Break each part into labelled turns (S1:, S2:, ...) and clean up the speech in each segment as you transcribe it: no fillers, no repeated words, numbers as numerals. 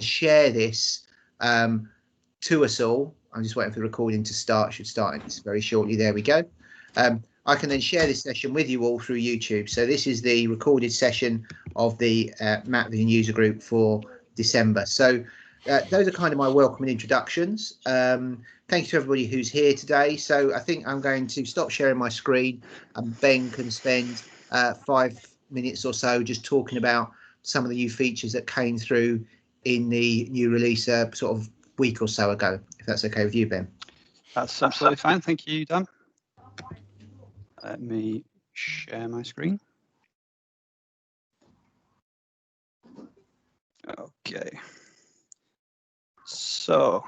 S1: share this to us all. I'm just waiting for the recording to start. Should start very shortly. There we go. I can then share this session with you all through YouTube. So this is the recorded session of the Map Vision user group for December. So those are kind of my welcome and introductions. Thank you to everybody who's here today. So I think I'm going to stop sharing my screen, and Ben can spend 5 minutes or so just talking about some of the new features that came through in the new release sort of week or so ago, if that's okay with you, Ben.
S2: That's absolutely fine. Thank you, Dan. Let me share my screen. Okay. So,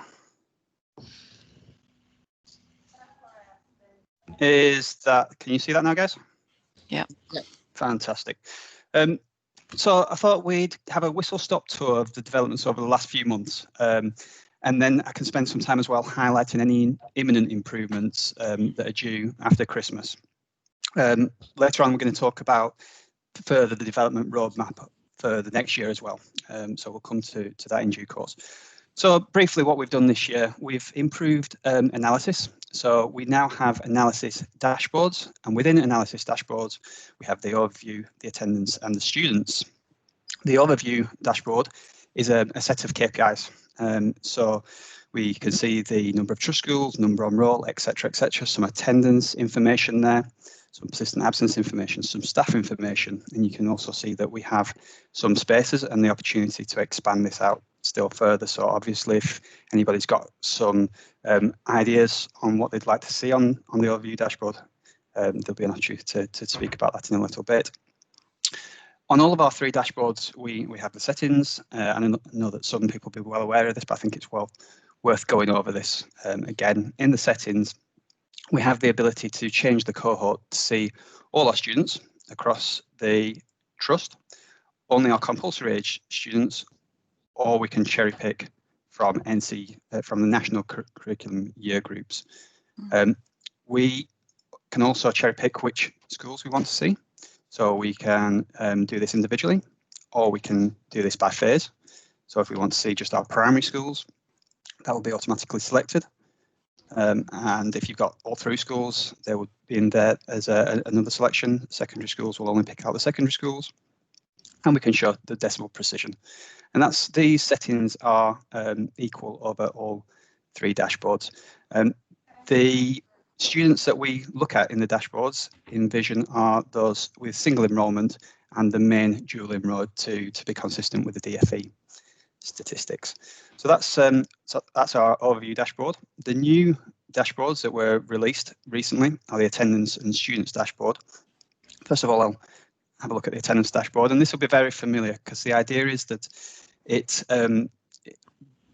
S2: can you see that now, guys?
S3: Yeah.
S2: Fantastic. So I thought we'd have a whistle-stop tour of the developments over the last few months. And then I can spend some time as well highlighting any imminent improvements that are due after Christmas. Later on, we're going to talk about further the development roadmap for the next year as well. So we'll come to that in due course. So briefly, what we've done this year, we've improved analysis. So we now have analysis dashboards, and within analysis dashboards, we have the overview, the attendance, and the students. The overview dashboard is a set of KPIs. So we can see the number of trust schools, number on roll, etc., some attendance information there, some persistent absence information, some staff information, and you can also see that we have some spaces and the opportunity to expand this out still further. So obviously, if anybody's got some ideas on what they'd like to see on the overview dashboard, there'll be an opportunity to speak about that in a little bit. On all of our three dashboards, we have the settings, and I know that some people will be well aware of this, but I think it's worth going over this again. In the settings, we have the ability to change the cohort to see all our students across the trust, only our compulsory age students, or we can cherry pick from from the national curriculum year groups. We can also cherry pick which schools we want to see. So we can do this individually, or we can do this by phase. So if we want to see just our primary schools, that will be automatically selected. And if you've got all three schools, they would be in there as another selection. Secondary schools will only pick out the secondary schools. And we can show the decimal precision. And these settings are equal over all three dashboards. The students that we look at in the dashboards in Vision are those with single enrolment and the main dual enrolled to be consistent with the DFE statistics. So that's our overview dashboard. The new dashboards that were released recently are the attendance and students dashboard. First of all, I'll have a look at the attendance dashboard, and this will be very familiar because the idea is that it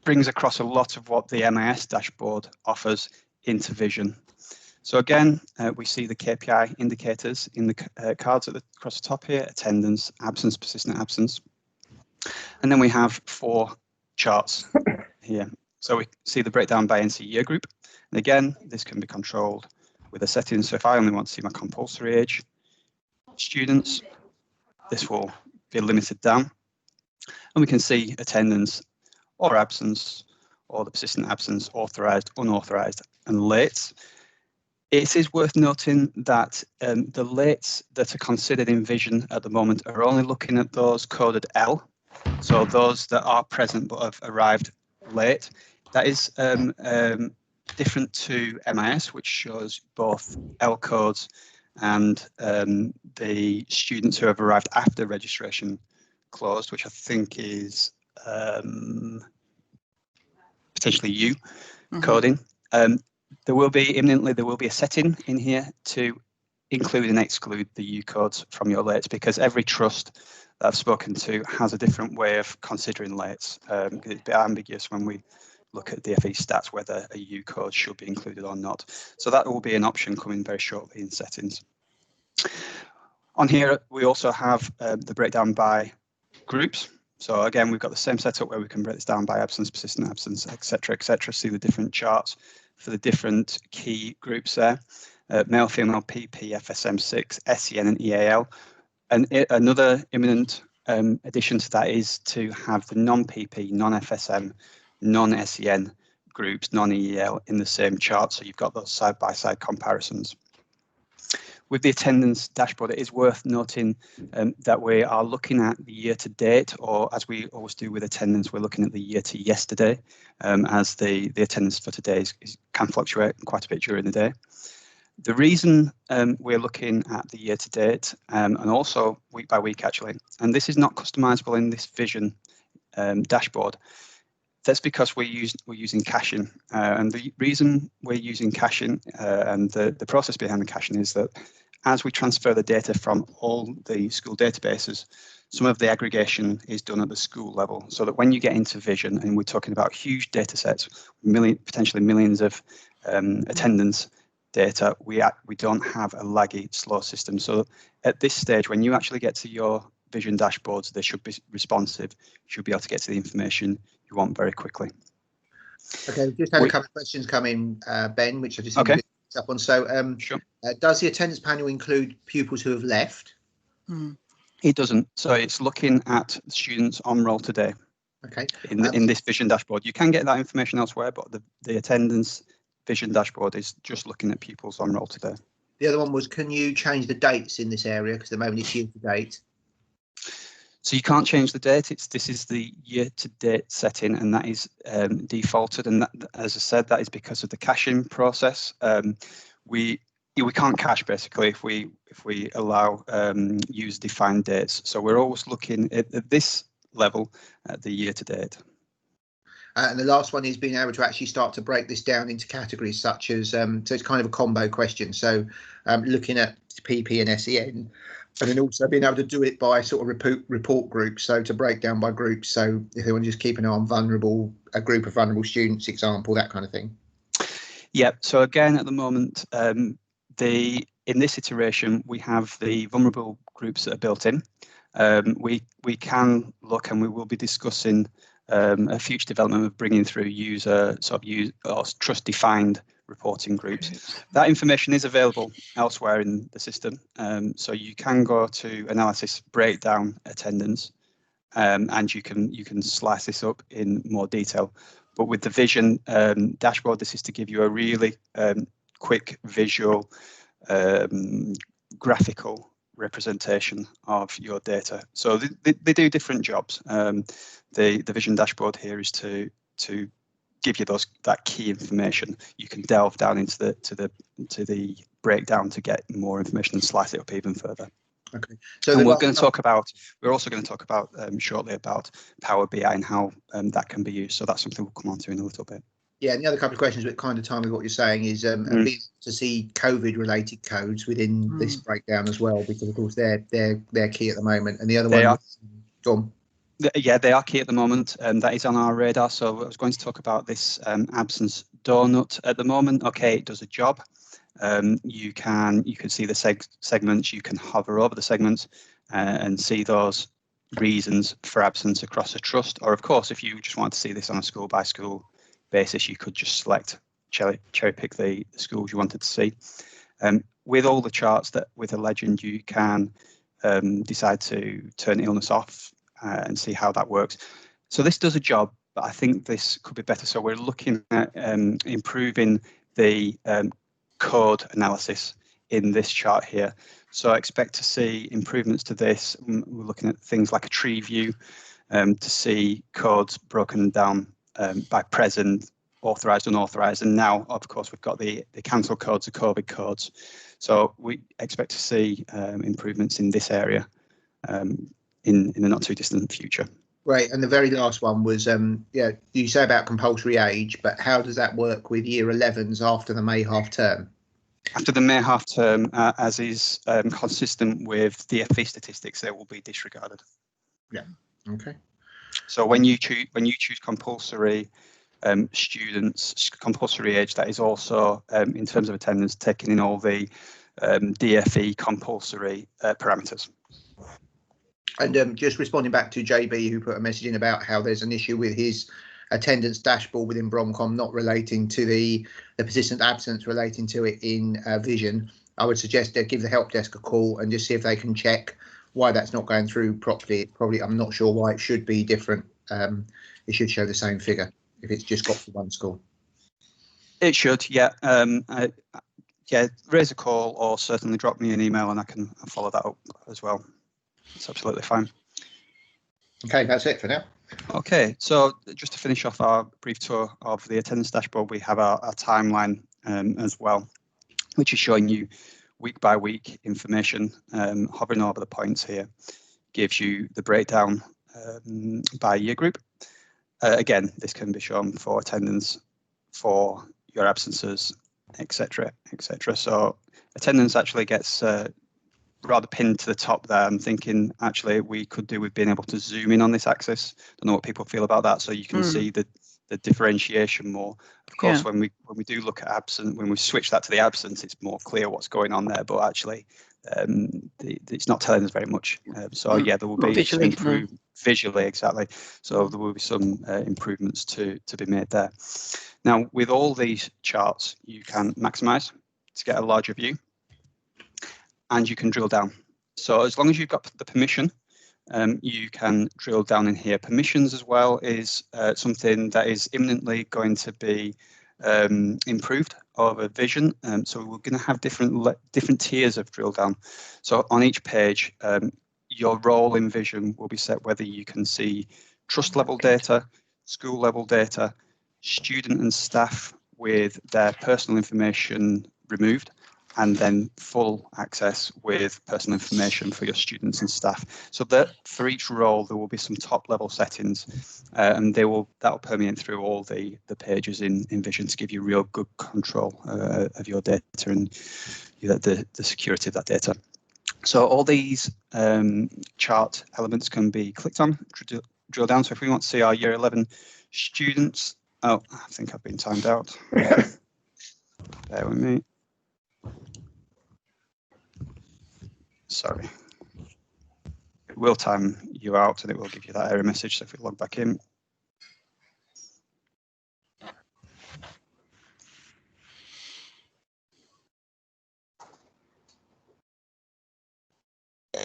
S2: brings across a lot of what the MIS dashboard offers into Vision. So again, we see the KPI indicators in the cards across the top here: attendance, absence, persistent absence. And then we have 4 charts here. So we see the breakdown by NC year group. And again, this can be controlled with a setting. So if I only want to see my compulsory age students, this will be limited down. And we can see attendance or absence, or the persistent absence, authorised, unauthorised, and late. It is worth noting that the lates that are considered in Vision at the moment are only looking at those coded L, so those that are present but have arrived late. That is different to MIS, which shows both L codes and the students who have arrived after registration closed, which I think is potentially U coding. There will be imminently a setting in here to include and exclude the U codes from your lates, because every trust that I've spoken to has a different way of considering lates. It's a bit ambiguous when we look at DFE stats whether a U code should be included or not. So that will be an option coming very shortly in settings. On here, we also have the breakdown by groups. So again, we've got the same setup where we can break this down by absence, persistent absence, etc., see the different charts for the different key groups there. Male, female, PP, FSM6, SEN, and EAL. And another imminent addition to that is to have the non-PP, non-FSM, non-SEN groups, non-EEL in the same chart, so you've got those side-by-side comparisons. With the attendance dashboard, it is worth noting that we are looking at the year to date, or as we always do with attendance, we're looking at the year to yesterday, as the attendance for today can fluctuate quite a bit during the day. The reason we're looking at the year to date, and also week by week actually, and this is not customizable in this Vision dashboard. That's because we're using caching, and the reason we're using caching and the process behind the caching is that as we transfer the data from all the school databases, some of the aggregation is done at the school level, so that when you get into Vision, and we're talking about huge data sets, potentially millions of attendance data, we don't have a laggy, slow system. So at this stage, when you actually get to your Vision dashboards, they should be responsive. You should be able to get to the information you want very quickly.
S1: Okay, just had a couple of questions come in, Ben, which I just think up on. So,
S2: sure.
S1: Does the attendance panel include pupils who have left?
S2: It doesn't. So it's looking at students on roll today.
S1: Okay.
S2: In this Vision dashboard, you can get that information elsewhere, but the attendance Vision dashboard is just looking at pupils on roll today.
S1: The other one was, can you change the dates in this area? Because at the moment it's year to date.
S2: So you can't change the date. This is the year-to-date setting, and that is defaulted. And that, as I said, that is because of the caching process. We can't cache basically if we allow user-defined dates. So we're always looking at this level at the year-to-date.
S1: And the last one is being able to actually start to break this down into categories such as, so it's kind of a combo question. So looking at PP and SEN, and then also being able to do it by sort of report groups, so to break down by groups. So if they want to just keep an eye on a group of vulnerable students, example, that kind of thing. Yeah.
S2: So again, at the moment, in this iteration, we have the vulnerable groups that are built in. We can look, and we will be discussing a future development of bringing through trust defined reporting groups. That information is available elsewhere in the system, so you can go to analysis, breakdown attendance, and you can slice this up in more detail. But with the Vision dashboard, this is to give you a really quick visual graphical representation of your data. So they do different jobs. The Vision dashboard here is to give you that key information. You can delve down into the breakdown to get more information and slice it up even further.
S1: Okay. So
S2: and we're also going to talk about shortly about Power BI and how that can be used. So that's something we'll come on to in a little bit.
S1: Yeah, and the other couple of questions that kind of time with what you're saying is being to see COVID-related codes within this breakdown as well, because of course they're key at the moment. And the other one, go on.
S2: Yeah, they are key at the moment, and that is on our radar. So I was going to talk about this absence donut at the moment. Okay, it does a job. You can see the segments. You can hover over the segments and see those reasons for absence across a trust. Or of course, if you just want to see this on a school by school basis, you could just select cherry pick the schools you wanted to see. With all the charts with a legend, you can decide to turn illness off and see how that works. So this does a job, but I think this could be better. So we're looking at improving the code analysis in this chart here. So I expect to see improvements to this. We're looking at things like a tree view to see codes broken down by present, authorized, unauthorized, and now of course we've got the cancel codes, the COVID codes. So we expect to see improvements in this area in the not too distant future.
S1: Right, and the very last one was you say about compulsory age, but how does that work with year 11s after the May half term?
S2: After the May half term, as is consistent with DFE statistics, they will be disregarded.
S1: Yeah. Okay.
S2: So when you choose compulsory students, compulsory age, that is also in terms of attendance taking in all the DFE compulsory parameters.
S1: And just responding back to JB, who put a message in about how there's an issue with his attendance dashboard within Bromcom not relating to the persistent absence relating to it in Vision, I would suggest they give the help desk a call and just see if they can check why that's not going through properly. Probably, I'm not sure why it should be different. It should show the same figure if it's just got for one school.
S2: It should, yeah. Yeah, raise a call or certainly drop me an email and I can follow that up as well. It's absolutely fine.
S1: Okay, that's it for now.
S2: Okay, so just to finish off our brief tour of the attendance dashboard, we have our timeline as well, which is showing you week by week information. Hovering over the points here gives you the breakdown by year group. Again, this can be shown for attendance, for your absences, etc., etc. So attendance actually gets rather pinned to the top there. I'm thinking actually we could do with being able to zoom in on this axis. Don't know what people feel about that, so you can see the differentiation more. Of course, when we do look at absence, when we switch that to the absence, it's more clear what's going on there. But actually, it's not telling us very much. So yeah, there will be some improvement visually, exactly. So there will be some improvements to be made there. Now, with all these charts, you can maximize to get a larger view, and you can drill down. So as long as you've got the permission, you can drill down in here. Permissions as well is something that is imminently going to be improved over Vision. So we're going to have different tiers of drill down. So on each page, your role in Vision will be set whether you can see trust level data, school level data, student and staff with their personal information removed, and then full access with personal information for your students and staff. So that for each role, there will be some top level settings, and that will permeate through all the pages in Vision to give you real good control of your data and the security of that data. So all these chart elements can be clicked on, drill down. So if we want to see our year 11 students, oh, I think I've been timed out. Bear with me. Sorry. It will time you out and it will give you that error message. So if we log back in.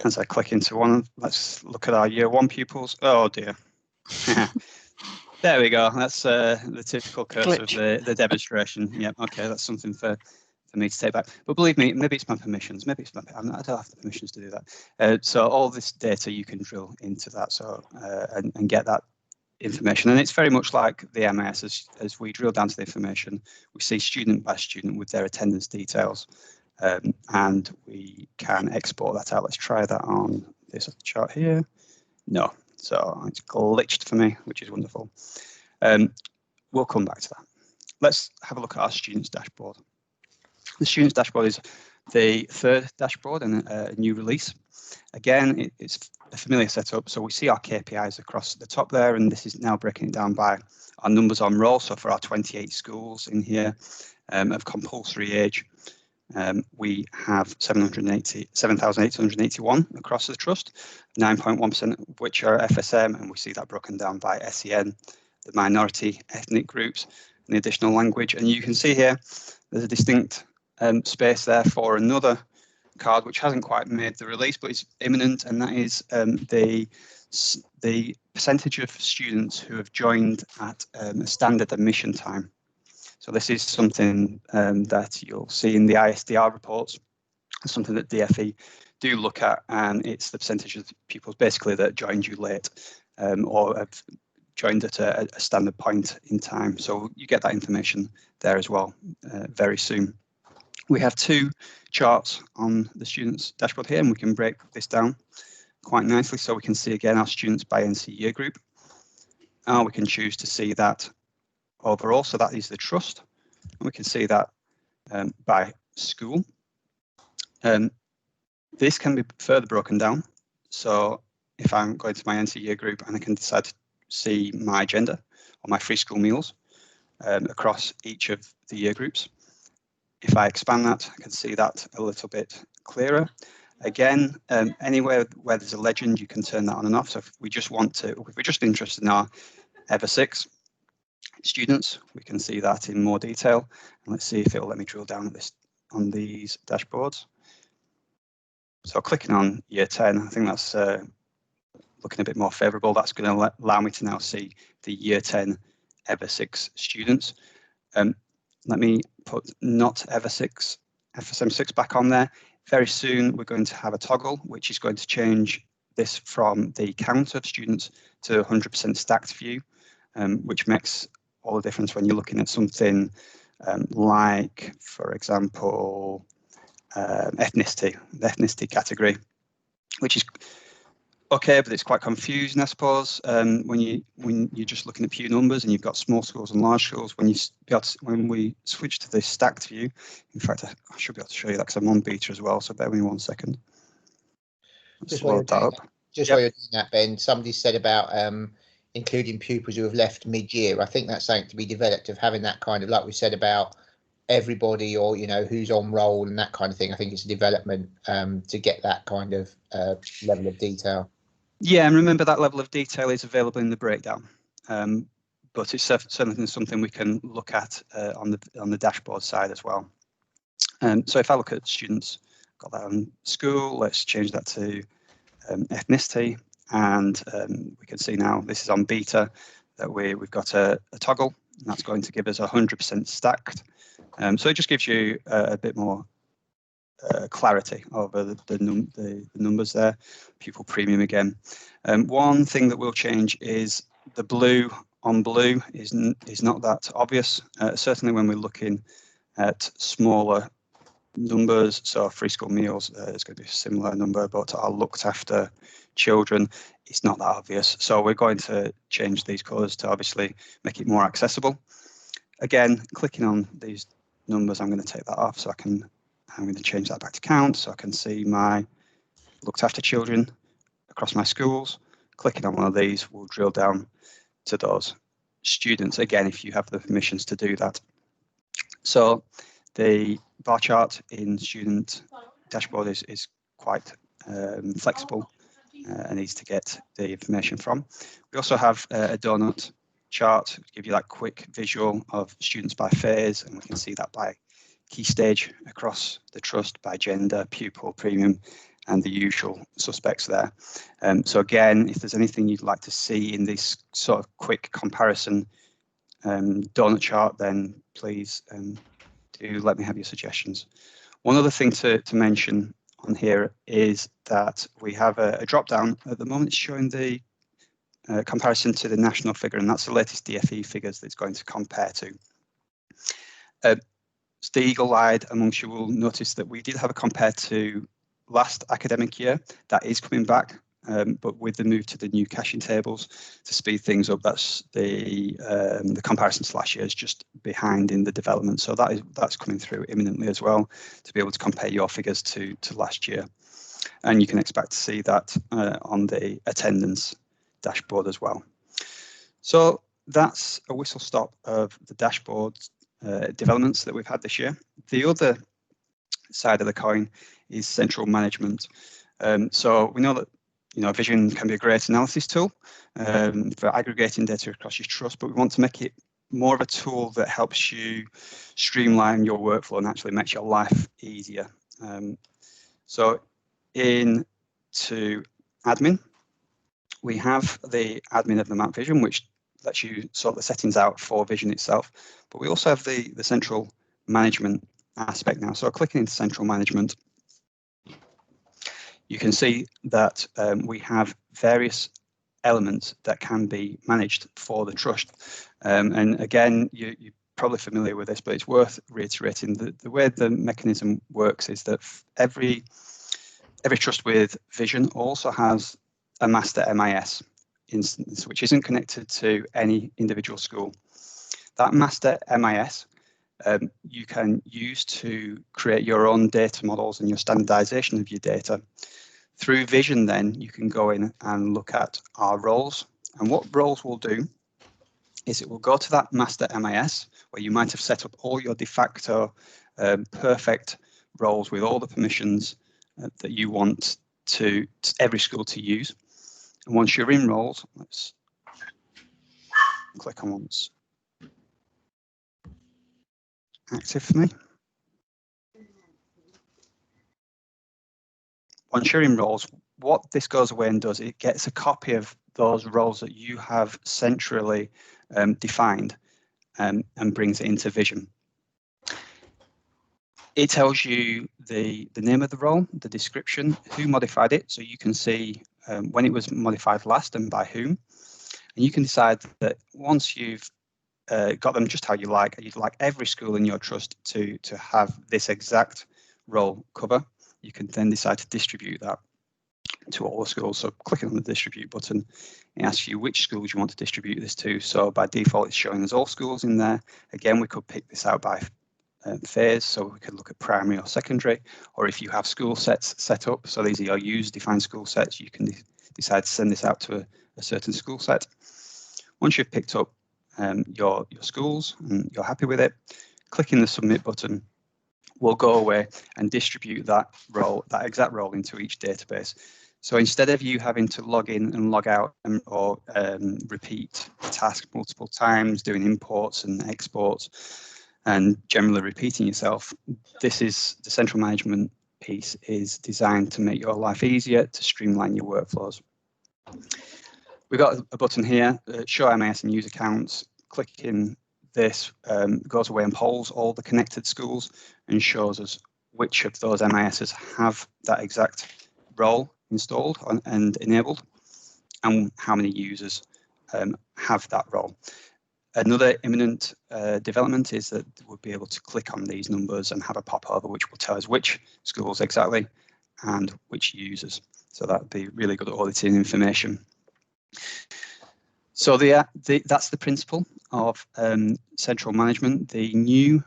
S2: As I click into one, let's look at our year 1 pupils. Oh dear. There we go. That's the typical curse of the demonstration. Yeah, okay, that's something for me to take back. But believe me, maybe it's my permissions. Maybe it's my. I don't have the permissions to do that. So all this data you can drill into that. So and get that information. And it's very much like the MS. As we drill down to the information, we see student by student with their attendance details, and we can export that out. Let's try that on this chart here. No. So it's glitched for me, which is wonderful. We'll come back to that. Let's have a look at our students dashboard. The students dashboard is the third dashboard in a new release. Again, it's a familiar setup. So we see our KPIs across the top there, and this is now breaking it down by our numbers on roll. So for our 28 schools in here of compulsory age, we have 7,881 across the trust, 9.1% of which are FSM, and we see that broken down by SEN, the minority ethnic groups, and the additional language. And you can see here there's a distinct space there for another card which hasn't quite made the release, but it's imminent, and that is the percentage of students who have joined at a standard admission time. So this is something that you'll see in the ISDR reports. It's something that DFE do look at, and it's the percentage of pupils basically that joined you late or have joined at a standard point in time. So you get that information there as well very soon. We have 2 charts on the students dashboard here, and we can break this down quite nicely. So we can see again our students by NC year group. We can choose to see that overall, so that is the trust, and we can see that by school. This can be further broken down. So if I'm going to my NC year group and I can decide to see my gender or my free school meals across each of the year groups. If I expand that, I can see that a little bit clearer. Again, anywhere where there's a legend, you can turn that on and off. So if we just want to, if we're just interested in our EVER 6 students, we can see that in more detail. And let's see if it will let me drill down at this on these dashboards. So clicking on year 10, I think that's looking a bit more favourable. That's going to allow me to now see the year 10 ever 6 students. Let me put not ever 6 FSM 6 back on there. Very soon we're going to have a toggle which is going to change this from the count of students to 100% stacked view, which makes all the difference when you're looking at something like, for example, ethnicity, the ethnicity category, which is okay, but it's quite confusing, I suppose, when you're just looking at pure numbers and you've got small schools and large schools. When we switch to the stacked view, in fact, I should be able to show you that because I'm on beta as well. So bear with me 1 second.
S1: Just while you're doing that, Ben, somebody said about including pupils who have left mid-year. I think that's something to be developed, of having that kind of, like we said, about everybody, or who's on roll and that kind of thing. I think it's a development to get that kind of level of detail.
S2: Yeah, and remember that level of detail is available in the breakdown, but it's certainly something we can look at on the dashboard side as well. So if I look at students, got that on school, let's change that to ethnicity, and we can see now this is on beta that we've got a toggle, and that's going to give us 100% stacked. So it just gives you a bit more clarity over the numbers there. Pupil premium again. One thing that will change is the blue on blue is not that obvious. Certainly when we're looking at smaller numbers, so free school meals, it's going to be a similar number, but our looked after children, it's not that obvious. So we're going to change these colours to obviously make it more accessible. Again, clicking on these numbers, I'm going to take that off, so I'm going to change that back to count, so I can see my looked after children across my schools. Clicking on one of these will drill down to those students, again, if you have the permissions to do that. So the bar chart in student dashboard is quite flexible and easy to get the information from. We also have a donut chart to give you that quick visual of students by phase, and we can see that by key stage across the trust, by gender, pupil, premium, and the usual suspects there. So again, if there's anything you'd like to see in this sort of quick comparison donut chart, then please do let me have your suggestions. One other thing to mention on here is that we have a drop down. At the moment, it's showing the comparison to the national figure, and that's the latest DFE figures that it's going to compare to. The eagle-eyed amongst you will notice that we did have a compare to last academic year. That is coming back, but with the move to the new caching tables to speed things up, that's the comparison to last year is just behind in the development. So that's coming through imminently as well, to be able to compare your figures to last year. And you can expect to see that on the attendance dashboard as well. So that's a whistle stop of the dashboard developments that we've had this year. The other side of the coin is central management. So we know that Vision can be a great analysis tool for aggregating data across your trust, but we want to make it more of a tool that helps you streamline your workflow and actually makes your life easier. So into admin, we have the admin of the Map Vision, which lets you sort the settings out for Vision itself, but we also have the central management aspect now. So clicking into central management, you can see that we have various elements that can be managed for the trust. And again, you're probably familiar with this, but it's worth reiterating that the way the mechanism works is that every trust with Vision also has a master MIS instance, which isn't connected to any individual school. That master MIS you can use to create your own data models and your standardization of your data. Through Vision, then, you can go in and look at our roles. And what roles will do is it will go to that master MIS, where you might have set up all your de facto perfect roles with all the permissions that you want to every school to use. And once you're in roles, let's click on once. Active for me. once you're in roles, what this goes away and does, it gets a copy of those roles that you have centrally defined and brings it into Vision. It tells you the name of the role, the description, who modified it, so you can see when it was modified last and by whom. And you can decide that once you've got them just how you'd like every school in your trust to have this exact role cover. You can then decide to distribute that to all the schools. So clicking on the distribute button, it asks you which schools you want to distribute this to. So by default, it's showing us all schools in there. Again, we could pick this out by phase, so we could look at primary or secondary, or if you have school sets set up, so these are your user-defined school sets, you can decide to send this out to a certain school set. Once you've picked up your schools and you're happy with it, clicking the submit button will go away and distribute that exact role into each database. So instead of you having to log in and log out or repeat the task multiple times, doing imports and exports and generally repeating yourself, this is the central management piece is designed to make your life easier, to streamline your workflows. We've got a button here, show MIS and user accounts. Clicking this goes away and polls all the connected schools and shows us which of those MISs have that exact role installed and enabled, and how many users have that role. Another imminent development is that we'll be able to click on these numbers and have a pop over which will tell us which schools exactly and which users. So that would be really good auditing information. So that's the principle of central management. The new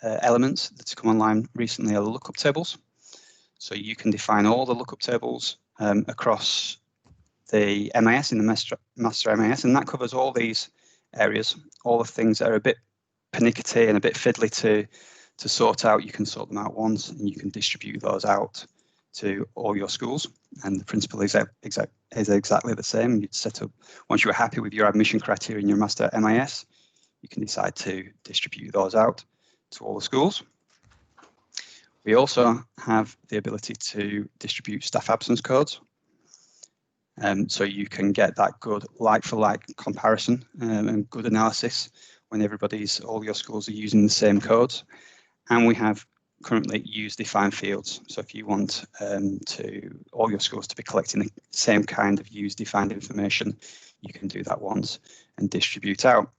S2: elements that's come online recently are the lookup tables. So you can define all the lookup tables across the MIS in the master MIS, and that covers all these areas, all the things that are a bit pernickety and a bit fiddly to sort out. You can sort them out once and you can distribute those out to all your schools. And the principle is exactly the same. You'd set up, once you're happy with your admission criteria in your master MIS, you can decide to distribute those out to all the schools. We also have the ability to distribute staff absence codes. So you can get that good like-for-like comparison and good analysis when all your schools are using the same codes. And we have currently use-defined fields. So if you want all your schools to be collecting the same kind of use-defined information, you can do that once and distribute out.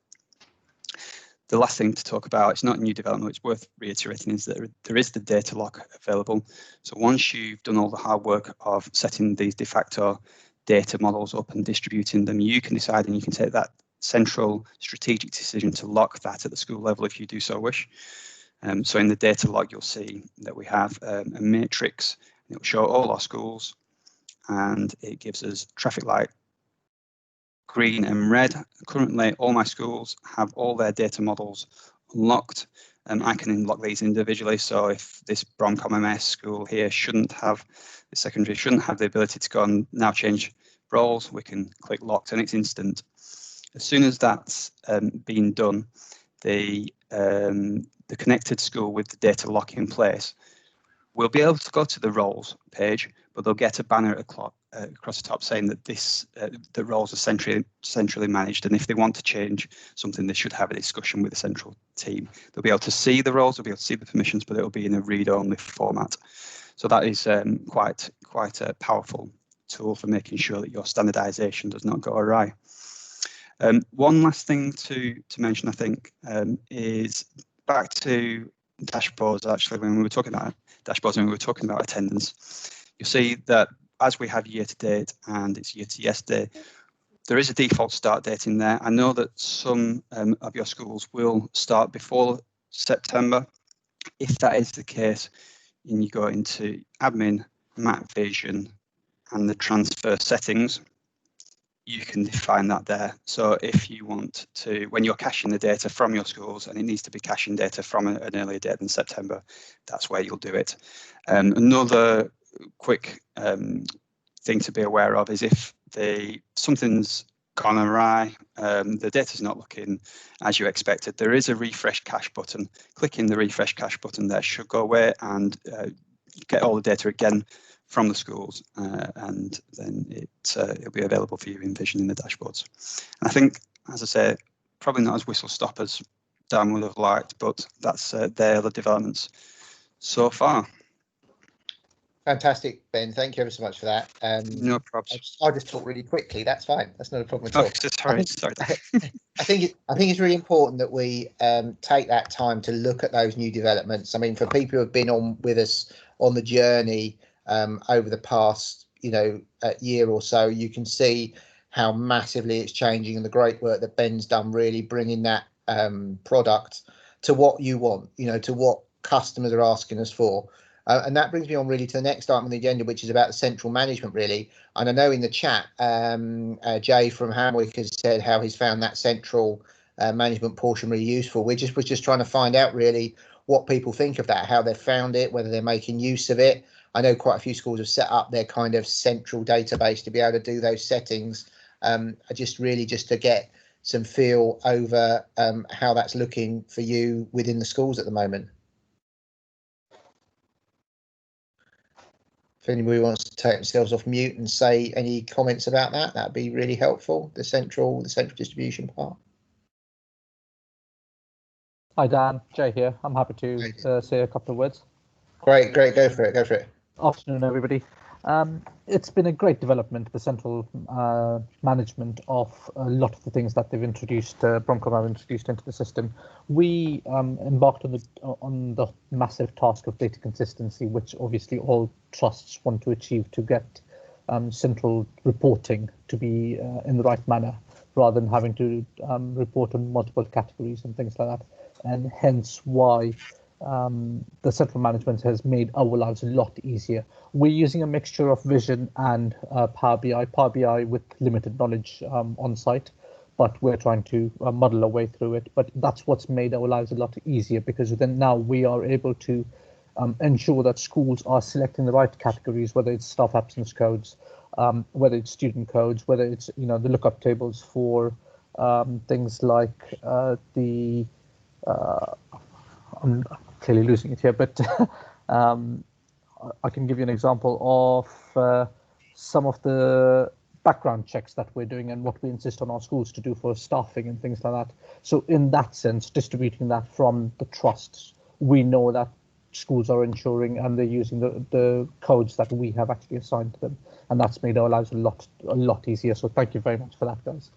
S2: The last thing to talk about, it's not new development, it's worth reiterating, is that there is the data lock available. So once you've done all the hard work of setting these de facto data models up and distributing them, you can decide and you can take that central strategic decision to lock that at the school level if you do so wish. So in the data log, you'll see that we have a matrix, and it will show all our schools, and it gives us traffic light green and red. Currently, all my schools have all their data models unlocked, and I can unlock these individually. So if this Bromcom MS school here the secondary shouldn't have the ability to go and now change roles, we can click locked and it's instant. As soon as that's been done, the connected school with the data lock in place will be able to go to the roles page, but they'll get a banner across the top saying that the roles are centrally managed, and if they want to change something, they should have a discussion with the central team. They'll be able to see the roles, they'll be able to see the permissions, but it'll be in a read-only format. So that is quite a powerful tool for making sure that your standardization does not go awry. One last thing to mention, I think, is back to dashboards. Actually, when we were talking about dashboards and we were talking about attendance, you'll see that as we have year to date and it's year to yesterday, there is a default start date in there. I know that some of your schools will start before September. If that is the case, and you go into admin, map vision, and the transfer settings, you can define that there. So if you want to, when you're caching the data from your schools and it needs to be caching data from an earlier date than September, that's where you'll do it. Another quick thing to be aware of is if something's gone awry, the data's not looking as you expected, there is a refresh cache button. Clicking the refresh cache button there should go away and get all the data again from the schools, and then it'll be available for you in Vision in the dashboards. And I think, as I say, probably not as whistle stop as Dan would have liked, but that's their other developments so far.
S1: Fantastic, Ben. Thank you ever so much for that.
S2: No problem.
S1: I'll just talk really quickly. That's fine. That's not a problem at all.
S2: Sorry.
S1: I think it's really important that we take that time to look at those new developments. I mean, for people who have been on with us on the journey over the past, year or so, you can see how massively it's changing and the great work that Ben's done, really bringing that product to what you want, to what customers are asking us for. And that brings me on really to the next item on the agenda, which is about the central management, really. And I know in the chat, Jay from Hamwick has said how he's found that central management portion really useful. We're just trying to find out really what people think of that, how they've found it, whether they're making use of it. I know quite a few schools have set up their kind of central database to be able to do those settings. Just to get some feel over how that's looking for you within the schools at the moment. If anybody wants to take themselves off mute and say any comments about that, that'd be really helpful. The central distribution part.
S3: Hi Dan, Jay here. I'm happy to say a couple of words.
S1: Great, go for it.
S3: Afternoon, everybody. It's been a great development, the central management of a lot of the things that they've introduced, Broncom have introduced into the system. We embarked on the massive task of data consistency, which obviously all trusts want to achieve to get central reporting to be in the right manner, rather than having to report on multiple categories and things like that. And hence why the central management has made our lives a lot easier. We're using a mixture of Vision and Power BI with limited knowledge on site, but we're trying to muddle our way through it. But that's what's made our lives a lot easier, because then now we are able to ensure that schools are selecting the right categories, whether it's staff absence codes, whether it's student codes, whether it's the lookup tables for things like I'm clearly losing it here, but I can give you an example of some of the background checks that we're doing and what we insist on our schools to do for staffing and things like that. So in that sense, distributing that from the trusts, we know that schools are ensuring and they're using the codes that we have actually assigned to them, and that's made our lives a lot easier. So thank you very much for that, guys.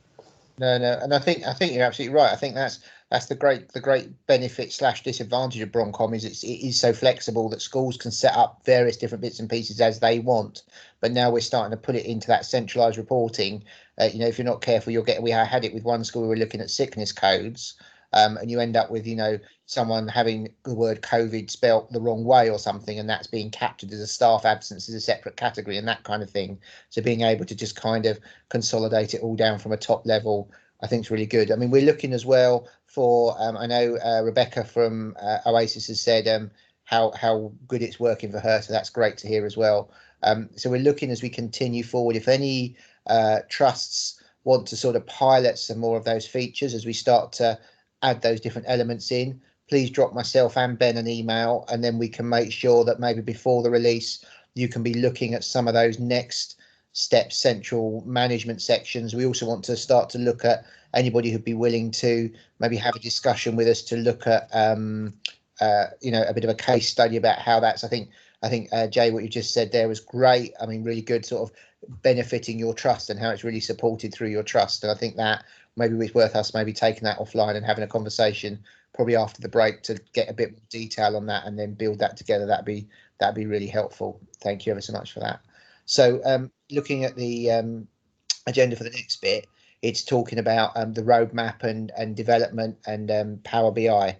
S1: No, and I think you're absolutely right. I think that's the great benefit / disadvantage of Broncom is it is so flexible that schools can set up various different bits and pieces as they want. But now we're starting to put it into that centralised reporting. If you're not careful, you'll get. We had it with one school. We were looking at sickness codes, and you end up with someone having the word COVID spelt the wrong way or something, and that's being captured as a staff absence as a separate category and that kind of thing. So being able to just kind of consolidate it all down from a top level, I think is really good. I mean, we're looking as well for, I know Rebecca from Oasis has said how good it's working for her. So that's great to hear as well. So we're looking as we continue forward, if any trusts want to sort of pilot some more of those features as we start to add those different elements in, please drop myself and Ben an email, and then we can make sure that maybe before the release, you can be looking at some of those next step central management sections. We also want to start to look at anybody who'd be willing to maybe have a discussion with us to look at a bit of a case study about how that's. I think Jay, what you just said there was great. I mean, really good, sort of benefiting your trust and how it's really supported through your trust. And I think that maybe it's worth us maybe taking that offline and having a conversation probably after the break to get a bit more detail on that and then build that together. That'd be really helpful. Thank you ever so much for that. So looking at the agenda for the next bit, it's talking about the roadmap and development and Power BI.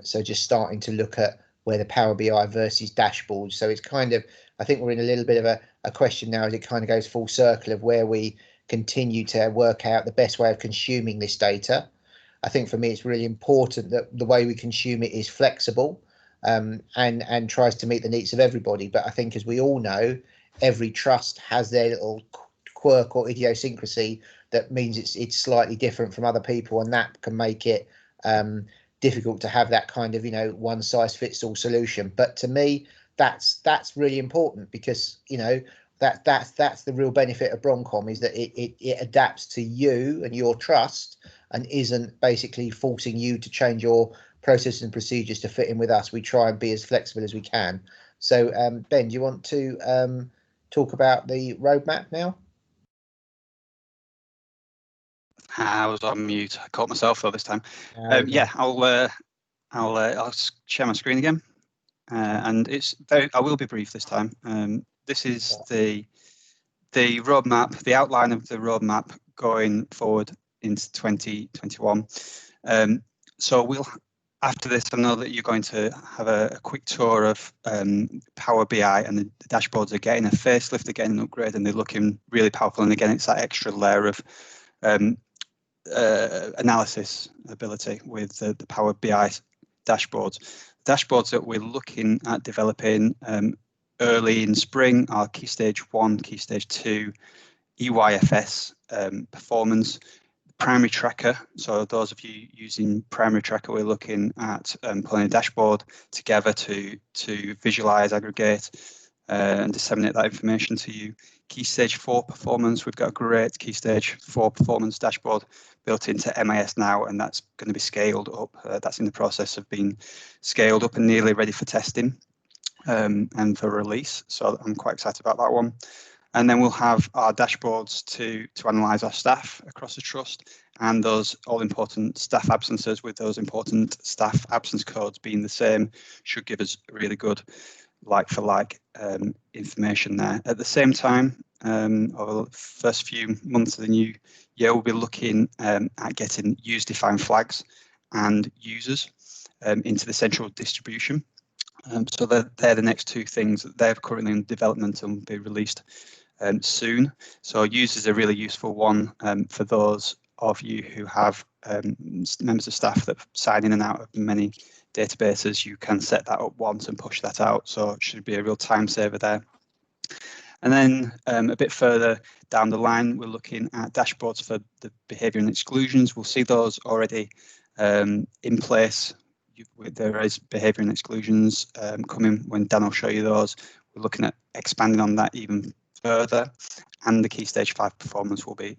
S1: So just starting to look at where the Power BI versus dashboards. So it's kind of, I think we're in a little bit of a question now as it kind of goes full circle of where we continue to work out the best way of consuming this data. I think for me, it's really important that the way we consume it is flexible and tries to meet the needs of everybody. But I think, as we all know, every trust has their little quirk or idiosyncrasy that means it's slightly different from other people, and that can make it difficult to have that kind of one size fits all solution. But to me, that's really important, because that's the real benefit of Broncom, is that it adapts to you and your trust, and isn't basically forcing you to change your processes and procedures to fit in with us. We try and be as flexible as we can. So Ben, do you want to talk about the roadmap now?
S2: I was on mute. I caught myself though this time. Yeah, I'll share my screen again, and I will be brief this time. This is the roadmap, the outline of the roadmap going forward into 2021. So after this, I know that you're going to have a quick tour of Power BI, and the dashboards are getting a facelift, they're getting an upgrade, and they're looking really powerful. And again, it's that extra layer of analysis ability with the Power BI dashboards. Dashboards that we're looking at developing early in spring are Key Stage 1, Key Stage 2, EYFS performance, Primary Tracker. So those of you using Primary Tracker, we're looking at pulling a dashboard together to visualize, aggregate, and disseminate that information to you. Key Stage 4 performance, we've got a great Key Stage 4 performance dashboard built into MIS now, and that's going to be scaled up. That's in the process of being scaled up and nearly ready for testing and for release. So I'm quite excited about that one. And then we'll have our dashboards to analyse our staff across the trust, and those all-important staff absences, with those important staff absence codes being the same, should give us really good like-for-like information there. At the same time, over the first few months of the new year, we'll be looking at getting user-defined flags and users into the central distribution. So they're the next two things that they're currently in development and will be released soon. So users is a really useful one for those of you who have members of staff that sign in and out of many databases. You can set that up once and push that out, so it should be a real time saver there. And then a bit further down the line, we're looking at dashboards for the behaviour and exclusions. We'll see those already in place. There is behaviour and exclusions coming when Dan will show you those. We're looking at expanding on that even further, and the Key Stage 5 performance will be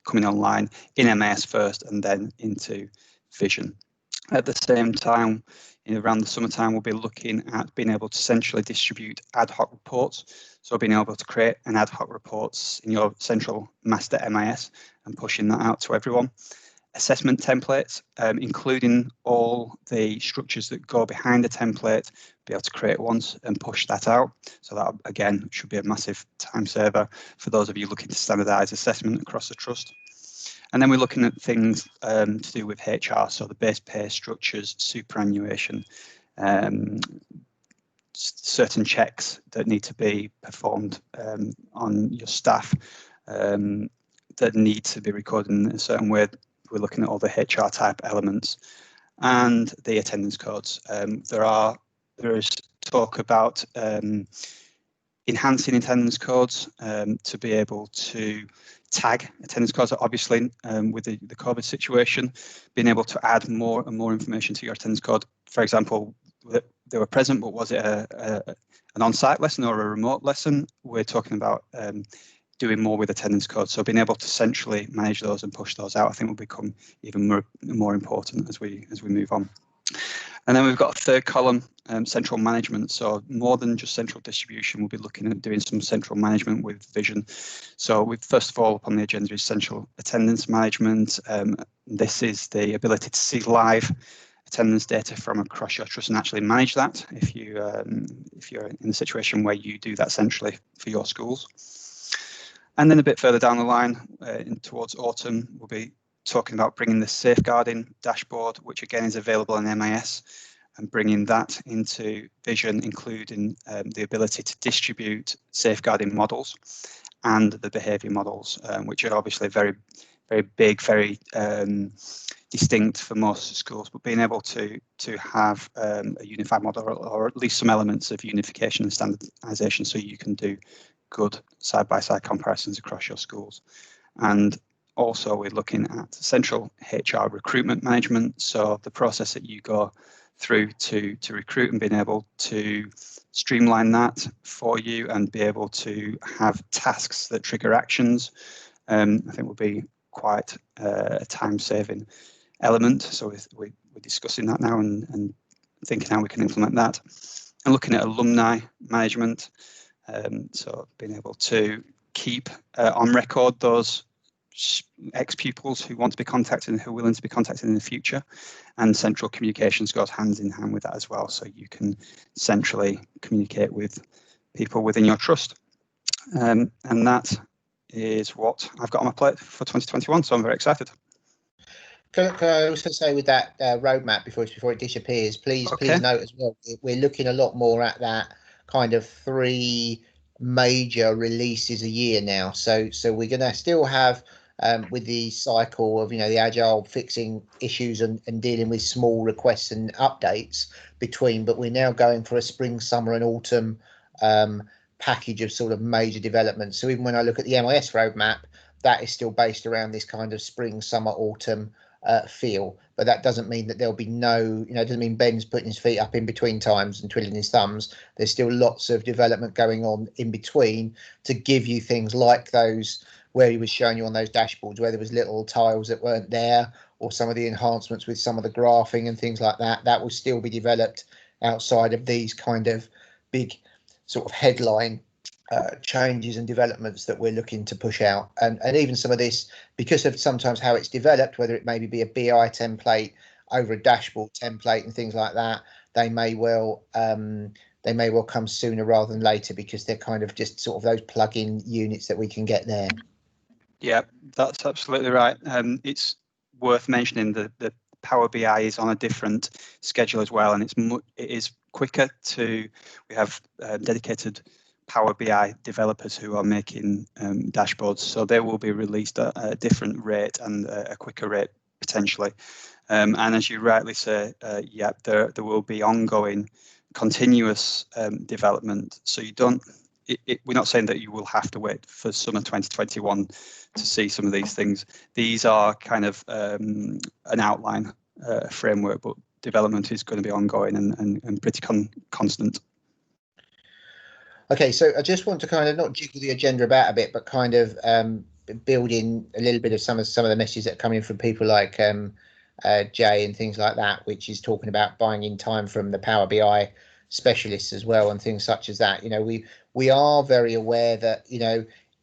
S2: coming online in MAS first and then into Vision. At the same time, around the summertime, we'll be looking at being able to centrally distribute ad hoc reports. So being able to create an ad hoc reports in your central master MIS and pushing that out to everyone. Assessment templates, including all the structures that go behind the template, be able to create once and push that out. So that, again, should be a massive time saver for those of you looking to standardise assessment across the trust. And then we're looking at things to do with HR, so the base pay structures, superannuation, certain checks that need to be performed on your staff that need to be recorded in a certain way. We're looking at all the HR type elements and the attendance codes. There is talk about enhancing attendance codes to be able to tag attendance codes. Obviously, with the COVID situation, being able to add more and more information to your attendance code. For example, they were present, but was it an on-site lesson or a remote lesson? We're talking about doing more with attendance codes. So being able to centrally manage those and push those out, I think, will become even more important as we move on. And then we've got a third column, central management. So more than just central distribution, we'll be looking at doing some central management with Vision. So first of all, up on the agenda is central attendance management. This is the ability to see live attendance data from across your trust and actually manage that if you're in a situation where you do that centrally for your schools. And then a bit further down the line, towards autumn, we'll be talking about bringing the safeguarding dashboard, which again is available in MIS, and bringing that into Vision, including the ability to distribute safeguarding models and the behaviour models, which are obviously very, very big, very distinct for most schools, but being able to have a unified model, or at least some elements of unification and standardisation, so you can do good side-by-side comparisons across your schools. And also we're looking at central HR recruitment management, so the process that you go through to recruit and being able to streamline that for you and be able to have tasks that trigger actions. I think will be quite a time-saving element. So we're discussing that now and thinking how we can implement that. And looking at alumni management, so being able to keep on record those ex-pupils who want to be contacted and who are willing to be contacted in the future, and central communications goes hand in hand with that as well, so you can centrally communicate with people within your trust. And that is what I've got on my plate for 2021, so I'm very excited.
S1: Can I also say with that roadmap before it disappears, please note as well, we're looking a lot more at that kind of 3 major releases a year now. So we're going to still have with the cycle of, the agile fixing issues and dealing with small requests and updates between, but we're now going for a spring, summer and autumn package of sort of major developments. So even when I look at the MIS roadmap, that is still based around this kind of spring, summer, autumn feel, but that doesn't mean that there'll be no, it doesn't mean Ben's putting his feet up in between times and twiddling his thumbs. There's still lots of development going on in between to give you things like those where he was showing you on those dashboards where there was little tiles that weren't there, or some of the enhancements with some of the graphing and things like that. That will still be developed outside of these kind of big sort of headline changes and developments that we're looking to push out, and even some of this, because of sometimes how it's developed, whether it maybe be a BI template over a dashboard template and things like that, they may well come sooner rather than later, because they're kind of just sort of those plug-in units that we can get there.
S2: Yeah, that's absolutely right. It's worth mentioning that the Power BI is on a different schedule as well, and it is quicker to. We have dedicated Power BI developers who are making dashboards, so they will be released at a different rate and a quicker rate potentially. And as you rightly say, yeah, there will be ongoing, continuous development. So you don't. We're not saying that you will have to wait for summer 2021 to see some of these things. These are kind of an outline framework, but development is going to be ongoing and pretty constant.
S1: Okay, so I just want to kind of not jiggle the agenda about a bit, but kind of build in a little bit of some of the messages that are coming from people like Jay and things like that, which is talking about buying in time from the Power BI specialists as well, and things such as that. We are very aware that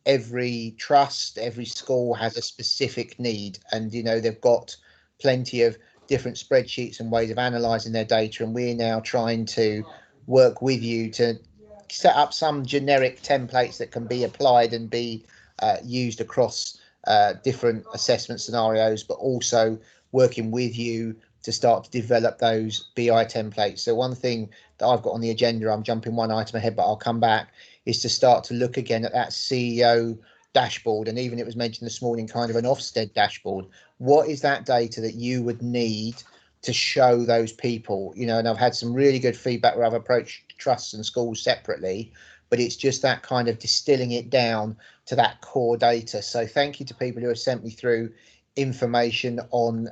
S1: every trust, every school has a specific need, and they've got plenty of different spreadsheets and ways of analysing their data, and we're now trying to work with you to set up some generic templates that can be applied and be used across different assessment scenarios, but also working with you to start to develop those BI templates. So one thing that I've got on the agenda, I'm jumping one item ahead, but I'll come back, is to start to look again at that CEO dashboard. And even it was mentioned this morning, kind of an Ofsted dashboard. What is that data that you would need to show those people? And I've had some really good feedback where I've approached trusts and schools separately, but it's just that kind of distilling it down to that core data. So thank you to people who have sent me through information on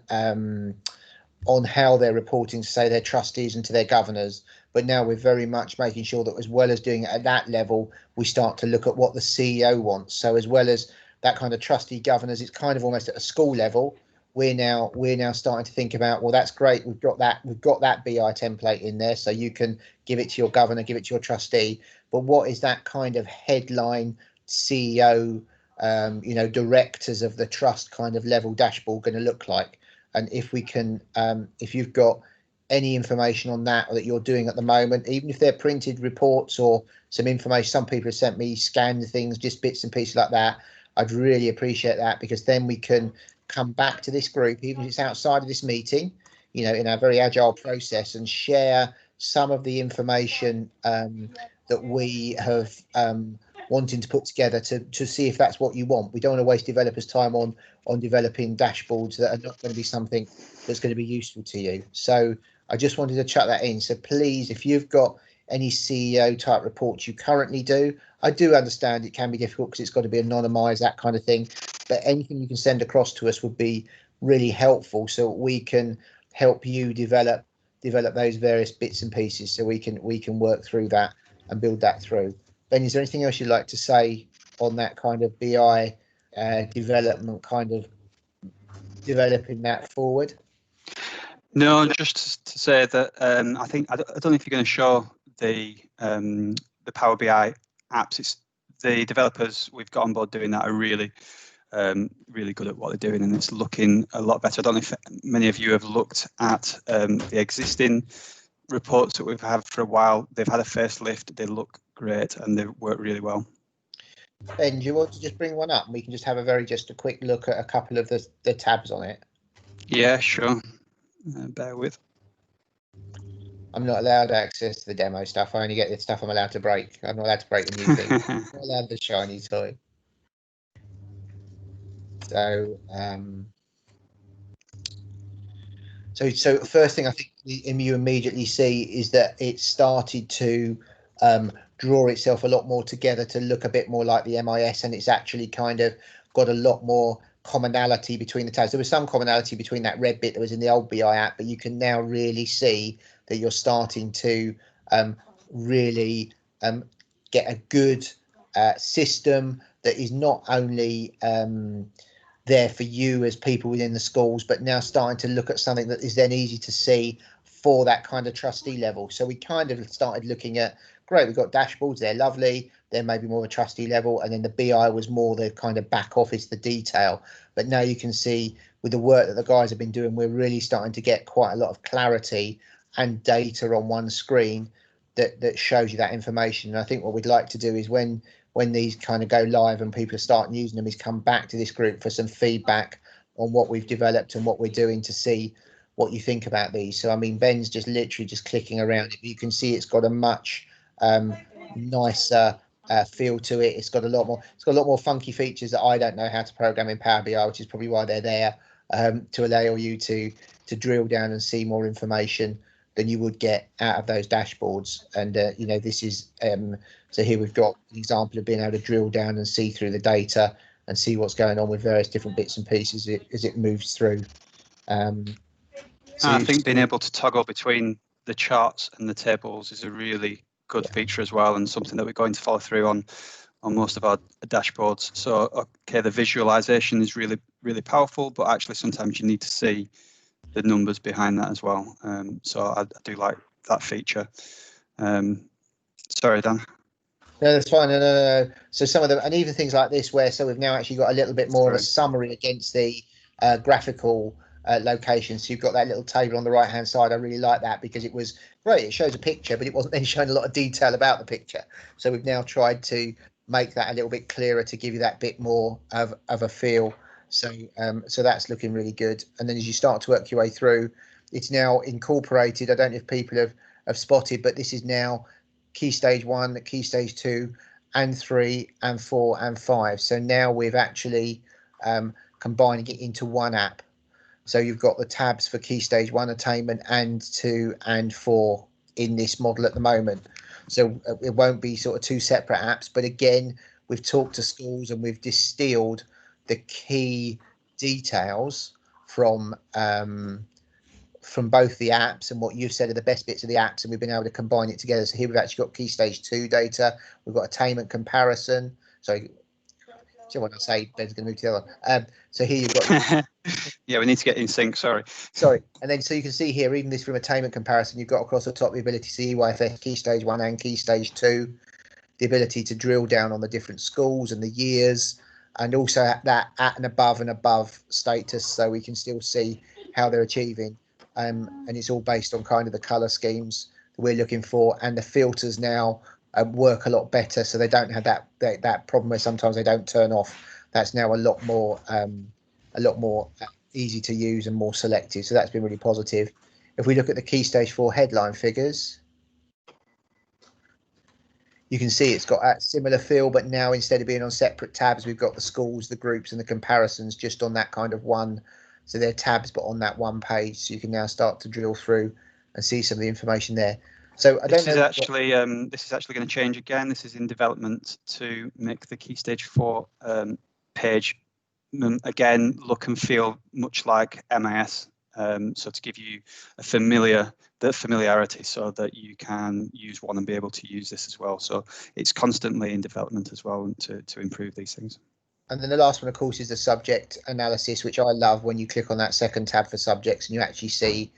S1: how they're reporting to, say, their trustees and to their governors. But now we're very much making sure that, as well as doing it at that level, we start to look at what the CEO wants. So as well as that kind of trustee governors, it's kind of almost at a school level. We're now starting to think about, well, that's great. We've got that BI template in there, so you can give it to your governor, give it to your trustee. But what is that kind of headline CEO, directors of the trust kind of level dashboard going to look like? And if we can, if you've got any information on that, or that you're doing at the moment, even if they're printed reports or some information, some people have sent me scanned things, just bits and pieces like that, I'd really appreciate that, because then we can come back to this group, even if it's outside of this meeting, in our very agile process, and share some of the information that we have wanting to put together to see if that's what you want. We don't want to waste developers' time on developing dashboards that are not going to be something that's going to be useful to you. So I just wanted to chuck that in. So please, if you've got any CEO type reports you currently do, I do understand it can be difficult because it's got to be anonymized, that kind of thing, but anything you can send across to us would be really helpful, so we can help you develop those various bits and pieces, so we can work through that and build that through. Ben, is there anything else you'd like to say on that kind of BI development, kind of developing that forward?
S2: No, just to say that I think I don't know if you're going to show the Power BI apps. It's the developers we've got on board doing that are really really good at what they're doing, and it's looking a lot better. I don't know if many of you have looked at the existing reports that we've had for a while. They've had a facelift. They look great and they work really well.
S1: Ben, do you want to just bring one up and we can just have just a quick look at a couple of the tabs on it?
S2: Yeah, sure. Bear with.
S1: I'm not allowed access to the demo stuff. I only get the stuff I'm allowed to break. I'm not allowed to break the new thing. I'm not allowed the shiny toy. So, so first thing I think you immediately see is that it started to draw itself a lot more together to look a bit more like the MIS, and it's actually kind of got a lot more commonality between the tabs. There was some commonality between that red bit that was in the old BI app, but you can now really see that you're starting to really get a good system that is not only there for you as people within the schools, but now starting to look at something that is then easy to see for that kind of trustee level. So we kind of started looking at, great, we've got dashboards, they're lovely, they're maybe more of a trustee level, and then the BI was more the kind of back office, the detail. But now you can see with the work that the guys have been doing, we're really starting to get quite a lot of clarity and data on one screen that shows you that information. And I think what we'd like to do is when these kind of go live and people start using them, is come back to this group for some feedback on what we've developed and what we're doing to see what you think about these. So I mean, Ben's just literally just clicking around it, but you can see it's got a much nicer feel to it. It's got a lot more funky features that I don't know how to program in Power BI, which is probably why they're there, to allow you to drill down and see more information than you would get out of those dashboards. And this is so here we've got an example of being able to drill down and see through the data and see what's going on with various different bits and pieces as it moves through.
S2: So I think being able to toggle between the charts and the tables is a really good feature as well, and something that we're going to follow through on most of our dashboards. So okay, the visualization is really, really powerful, but actually sometimes you need to see the numbers behind that as well. So I do like that feature. Sorry, Dan.
S1: No, that's fine. No. So some of them, and even things like this, so we've now actually got a little bit more of a summary against the graphical location. So you've got that little table on the right hand side. I really like that because it was great. It shows a picture, but it wasn't then showing a lot of detail about the picture. So we've now tried to make that a little bit clearer to give you that bit more of a feel. So so that's looking really good. And then as you start to work your way through, it's now incorporated. I don't know if people have spotted, but this is now Key Stage 1, Key Stage 2, and 3, and 4, and 5. So now we've actually combining it into one app. So you've got the tabs for Key Stage 1 attainment and 2 and 4 in this model at the moment. So it won't be sort of two separate apps. But again, we've talked to schools and we've distilled the key details from both the apps and what you've said are the best bits of the apps, and we've been able to combine it together. So here we've actually got Key Stage 2 data. We've got attainment comparison. So when I say Ben's going to move to the other one. So here you've got
S2: yeah, we need to get in sync. Sorry.
S1: And then so you can see here, even this from attainment comparison, you've got across the top the ability to see EYFS Key Stage 1 and Key Stage 2, the ability to drill down on the different schools and the years, and also that at and above status, so we can still see how they're achieving. And it's all based on kind of the colour schemes that we're looking for, and the filters now work a lot better, so they don't have that problem where sometimes they don't turn off. That's now a lot more easy to use and more selective, so that's been really positive. If we look at the Key Stage 4 headline figures, you can see it's got a similar feel, but now instead of being on separate tabs, we've got the schools, the groups, and the comparisons just on that kind of one. So they're tabs, but on that one page. So you can now start to drill through and see some of the information there. So I don't know.
S2: This is actually going to change again. This is in development to make the Key Stage 4 page again look and feel much like MIS. So to give you the familiarity, so that you can use one and be able to use this as well. So it's constantly in development as well to improve these things.
S1: And then the last one, of course, is the subject analysis, which I love when you click on that second tab for subjects and you actually see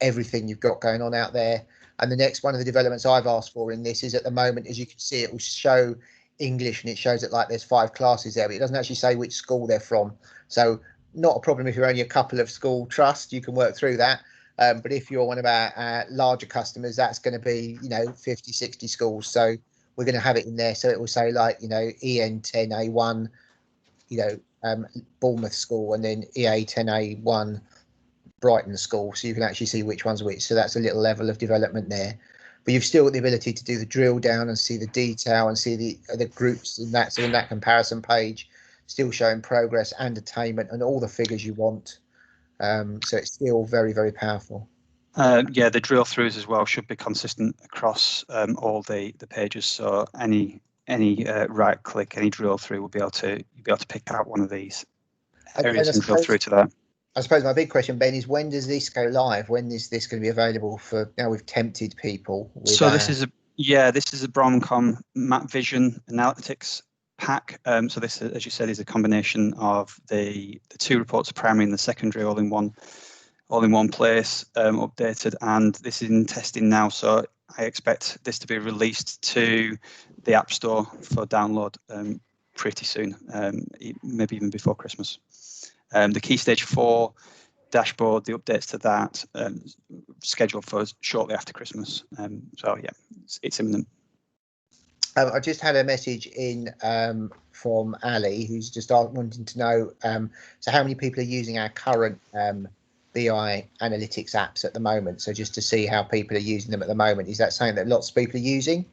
S1: everything you've got going on out there. And the next one of the developments I've asked for in this is, at the moment, as you can see, it will show English and it shows it like there's 5 classes there, but it doesn't actually say which school they're from. So not a problem if you're only a couple of school trusts, you can work through that. But if you're one of our larger customers, that's going to be, 50, 60 schools. So we're going to have it in there. So it will say like, EN10A1, Bournemouth School, and then EA10A1 Brighton School, so you can actually see which one's which. So that's a little level of development there, but you've still got the ability to do the drill down and see the detail and see the groups in that. So in that comparison page, still showing progress and attainment and all the figures you want. So it's still very, very powerful.
S2: Yeah, the drill throughs as well should be consistent across all the pages. So any right click, any drill through will be able to pick out one of these areas and drill through to that.
S1: I suppose my big question, Ben, is when does this go live? When is this going to be available for? Now we've tempted people.
S2: So this is a Bromcom Map Vision Analytics pack. So this, as you said, is a combination of the 2 reports, the primary and the secondary, all in one place, updated, and this is in testing now. So I expect this to be released to the App Store for download pretty soon, maybe even before Christmas. The Key Stage 4 dashboard, the updates to that, scheduled for shortly after Christmas. So yeah, it's imminent.
S1: I just had a message in from Ali, who's just wanting to know, so how many people are using our current BI analytics apps at the moment? So just to see how people are using them at the moment. Is that something that lots of people are using?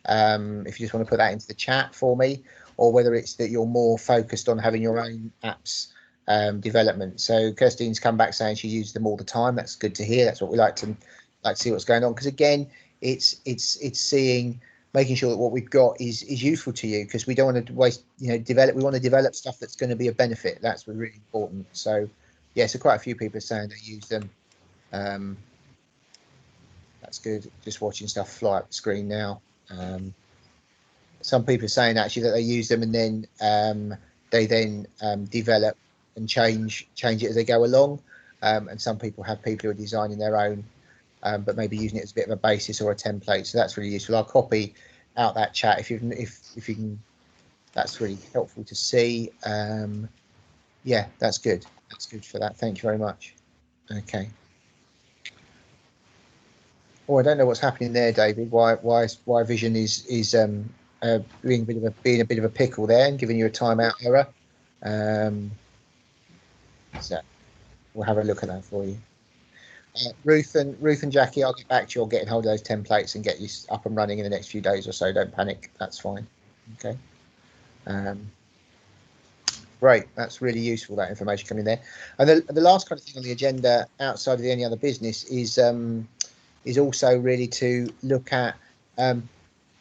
S1: If you just want to put that into the chat for me, or whether it's that you're more focused on having your own apps development. So Kirstine's come back saying she uses them all the time. That's good to hear. That's what we like to see what's going on, because again, it's making sure that what we've got is useful to you, because we don't want to waste, we want to develop stuff that's going to be a benefit. That's really important. So yeah, so quite a few people are saying they use them. That's good. Just watching stuff fly up the screen now. Some people are saying actually that they use them and then they then develop and change it as they go along. And some people have people who are designing their own, but maybe using it as a bit of a basis or a template. So that's really useful. I'll copy out that chat if you can. That's really helpful to see. Yeah, that's good. That's good for that. Thank you very much. Okay. Oh, I don't know what's happening there, David. Why Vision is being a bit of a pickle there and giving you a timeout error. So we'll have a look at that for you. Ruth and Jackie, I'll get back to you on getting hold of those templates and get you up and running in the next few days or so. Don't panic. That's fine. Okay. Great. That's really useful, that information coming there. And the last kind of thing on the agenda outside of any other business is also really to look at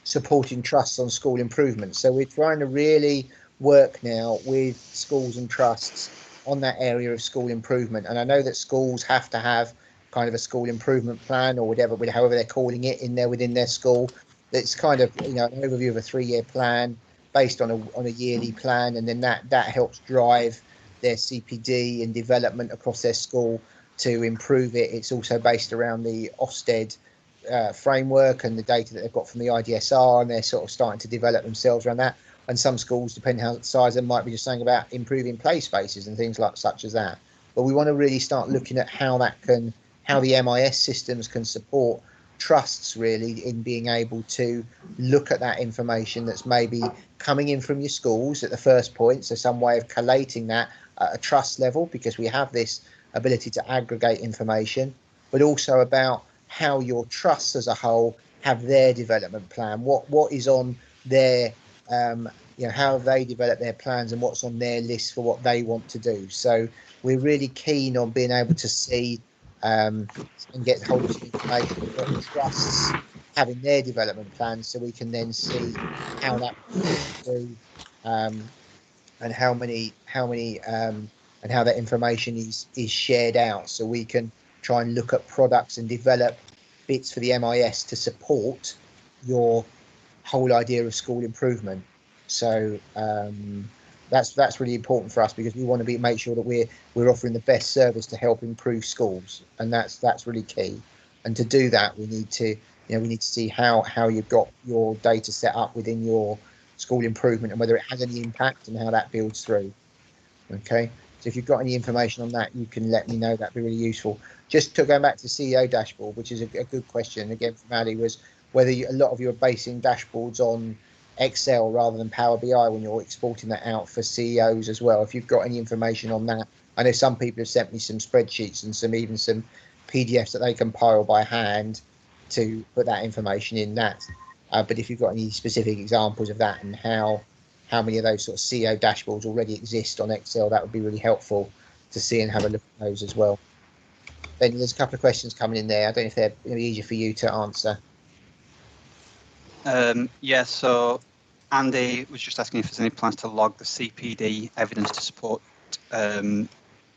S1: supporting trusts on school improvement. So we're trying to really work now with schools and trusts on that area of school improvement. And I know that schools have to have kind of a school improvement plan or whatever, however they're calling it within their school. That's kind of an overview of a 3-year plan based on a yearly plan, and then that helps drive their CPD and development across their school to improve it. It's also based around the Ofsted framework and the data that they've got from the IDSR, and they're sort of starting to develop themselves around that. And some schools, depending how size, they might be just saying about improving play spaces and things such as that. But we want to really start looking at how the MIS systems can support trusts really in being able to look at that information that's maybe coming in from your schools at the first point. So some way of collating that at a trust level, because we have this ability to aggregate information, but also about how your trusts as a whole have their development plan, what is on their how have they developed their plans and what's on their list for what they want to do. So we're really keen on being able to see and get hold of some information from trusts having their development plans, so we can then see how that through and how many and how that information is shared out, so we can try and look at products and develop bits for the MIS to support your whole idea of school improvement. So that's really important for us, because we want to make sure that we're offering the best service to help improve schools, and that's really key. And to do that, we need to see how you've got your data set up within your school improvement, and whether it has any impact and how that builds through. Okay, so if you've got any information on that, you can let me know. That'd be really useful. Just to go back to the CEO dashboard, which is a good question again from Ali, was whether a lot of you are basing dashboards on Excel rather than Power BI when you're exporting that out for CEOs as well. If you've got any information on that, I know some people have sent me some spreadsheets and even some PDFs that they compile by hand to put that information in that. But if you've got any specific examples of that, and how many of those sort of CEO dashboards already exist on Excel, that would be really helpful to see and have a look at those as well. Then there's a couple of questions coming in there. I don't know if they're going to be easier for you to answer.
S2: Yeah, so Andy was just asking if there's any plans to log the CPD evidence to support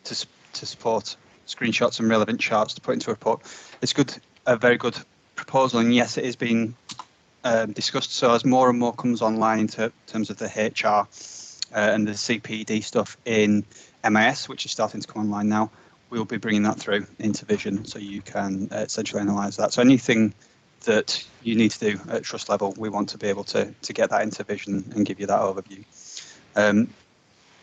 S2: support screenshots and relevant charts to put into a report. It's a very good proposal, and yes, it is being discussed. So as more and more comes online in terms of the HR and the CPD stuff in MIS, which is starting to come online now, we'll be bringing that through into Vision, so you can essentially analyse that. So anything that you need to do at trust level, we want to be able to get that into Vision and give you that overview.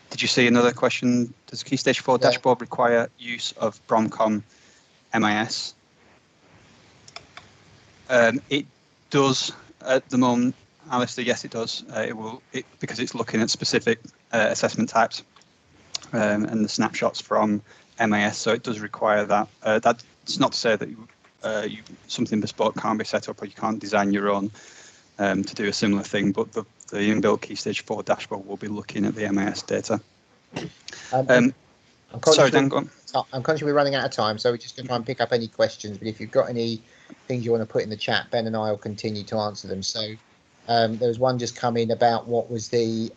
S2: Did you see another question? Does Key Stage 4 dashboard require use of Bromcom MIS? It does at the moment, Alistair. Yes, it does. Because it's looking at specific assessment types and the snapshots from MIS, so it does require that. That's not to say that something bespoke can't be set up, or you can't design your own to do a similar thing, but the inbuilt Key Stage 4 dashboard will be looking at the MIS data. Sorry, Dan, go on.
S1: I'm conscious we're running out of time, so we're just going to try and pick up any questions, but if you've got any things you want to put in the chat, Ben and I will continue to answer them. So there was one just come in about what was the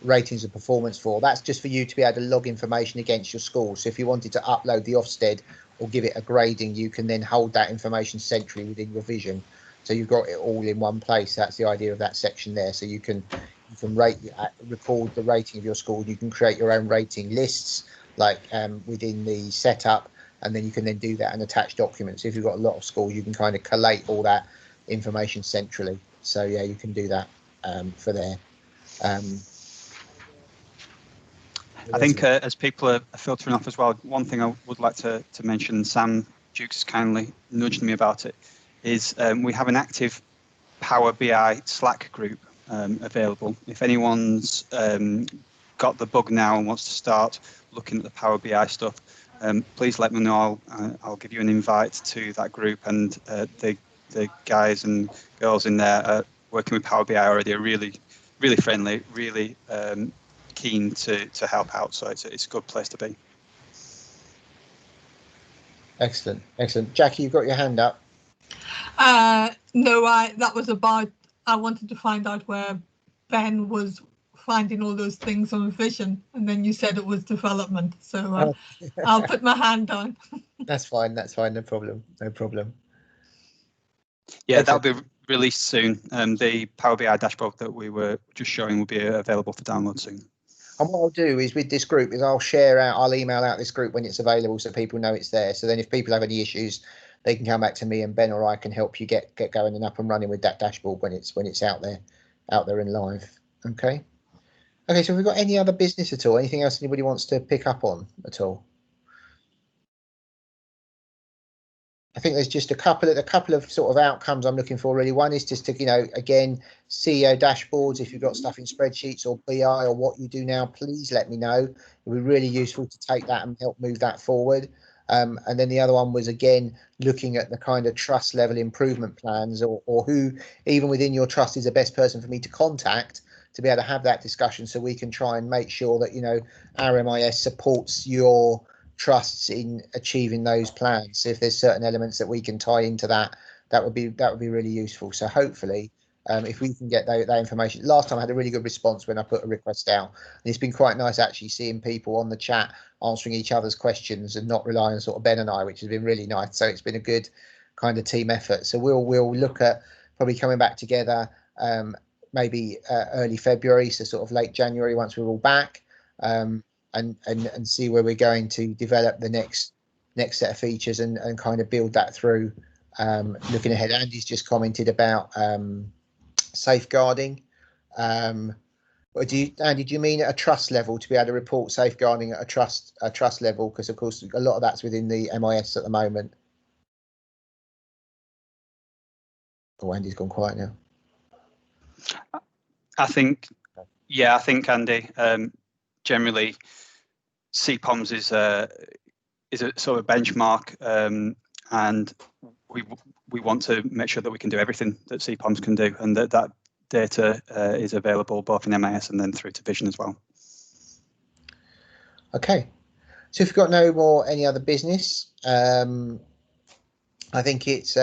S1: ratings of performance for. That's just for you to be able to log information against your school. So if you wanted to upload the Ofsted or give it a grading, you can then hold that information centrally within your Vision. So you've got it all in one place. That's the idea of that section there. So you can record the rating of your school. You can create your own rating lists, like within the setup, and then you can then do that and attach documents. If you've got a lot of schools, you can kind of collate all that information centrally. So yeah, you can do that for there.
S2: I think as people are filtering off as well, one thing I would like to mention, Sam Dukes kindly nudged me about it, is we have an active Power BI Slack group available. If anyone's got the bug now and wants to start looking at the Power BI stuff, please let me know. I'll give you an invite to that group, and the guys and girls in there working with Power BI already are really friendly, really keen to help out. So it's a good place to be.
S1: Excellent. Jackie, you've got your hand up.
S4: No, that was about, I wanted to find out where Ben was finding all those things on Vision, and then you said it was development. So I'll put my hand down.
S1: That's fine. No problem.
S2: Yeah, that'll be released soon. The Power BI dashboard that we were just showing will be available for download soon.
S1: And what I'll do is with this group is I'll email out this group when it's available, so people know it's there. So then if people have any issues, they can come back to me, and Ben or I can help you get going and up and running with that dashboard when it's out there and live. Okay. So have we got any other business at all? Anything else anybody wants to pick up on at all? I think there's just a couple of sort of outcomes I'm looking for really. One is just to, again, CEO dashboards. If you've got stuff in spreadsheets or BI or what you do now, please let me know. It'll be really useful to take that and help move that forward. And then the other one was, again, looking at the kind of trust level improvement plans, or who even within your trust is the best person for me to contact to be able to have that discussion, so we can try and make sure that, our MIS supports your trusts in achieving those plans. So if there's certain elements that we can tie into that would be really useful. So hopefully if we can get that information. Last time I had a really good response when I put a request out, and it's been quite nice actually seeing people on the chat answering each other's questions and not relying on sort of Ben and I, which has been really nice. So it's been a good kind of team effort. So we'll look at probably coming back together maybe early February, so sort of late January once we're all back, and see where we're going to develop the next set of features and kind of build that through. Looking ahead, Andy's just commented about safeguarding. Andy, do you mean at a trust level to be able to report safeguarding at a trust level? Because of course a lot of that's within the MIS at the moment. Oh, Andy's gone quiet now.
S2: I think Andy, generally CPOMS is a sort of benchmark, and we want to make sure that we can do everything that CPOMS can do, and that data is available both in MIS and then through to Vision as well.
S1: Okay, so if you've got no more any other business, I think it's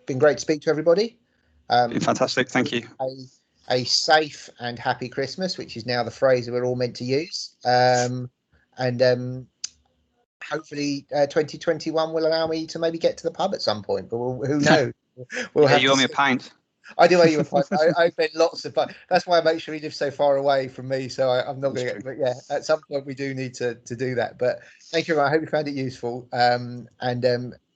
S1: been great to speak to everybody.
S2: Been fantastic, thank you.
S1: A safe and happy Christmas, which is now the phrase that we're all meant to use. And hopefully 2021 will allow me to maybe get to the pub at some point, but who knows? We'll have
S2: you owe me a pint.
S1: I do owe you a pint. I've been lots of fun. That's why I make sure he lives so far away from me. So I'm not going to get, but yeah, at some point we do need to do that. But thank you. I hope you found it useful. And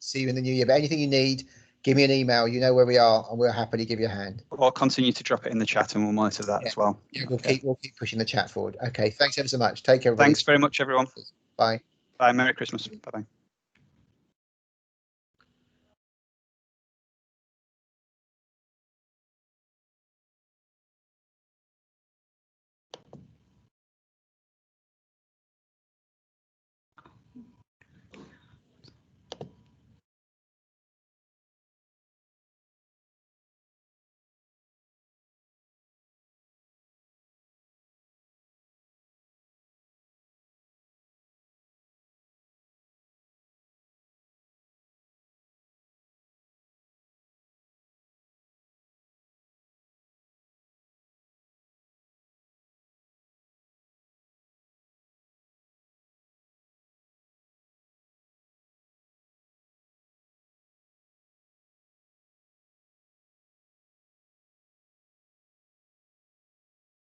S1: see you in the new year. But anything you need, give me an email. You know where we are, and we'll happily give you a hand.
S2: Or continue to drop it in the chat, and we'll monitor that as well.
S1: Yeah, we'll keep pushing the chat forward. Okay, thanks ever so much. Take care, everybody.
S2: Thanks very much, everyone.
S1: Bye.
S2: Bye. Merry Christmas. Bye bye.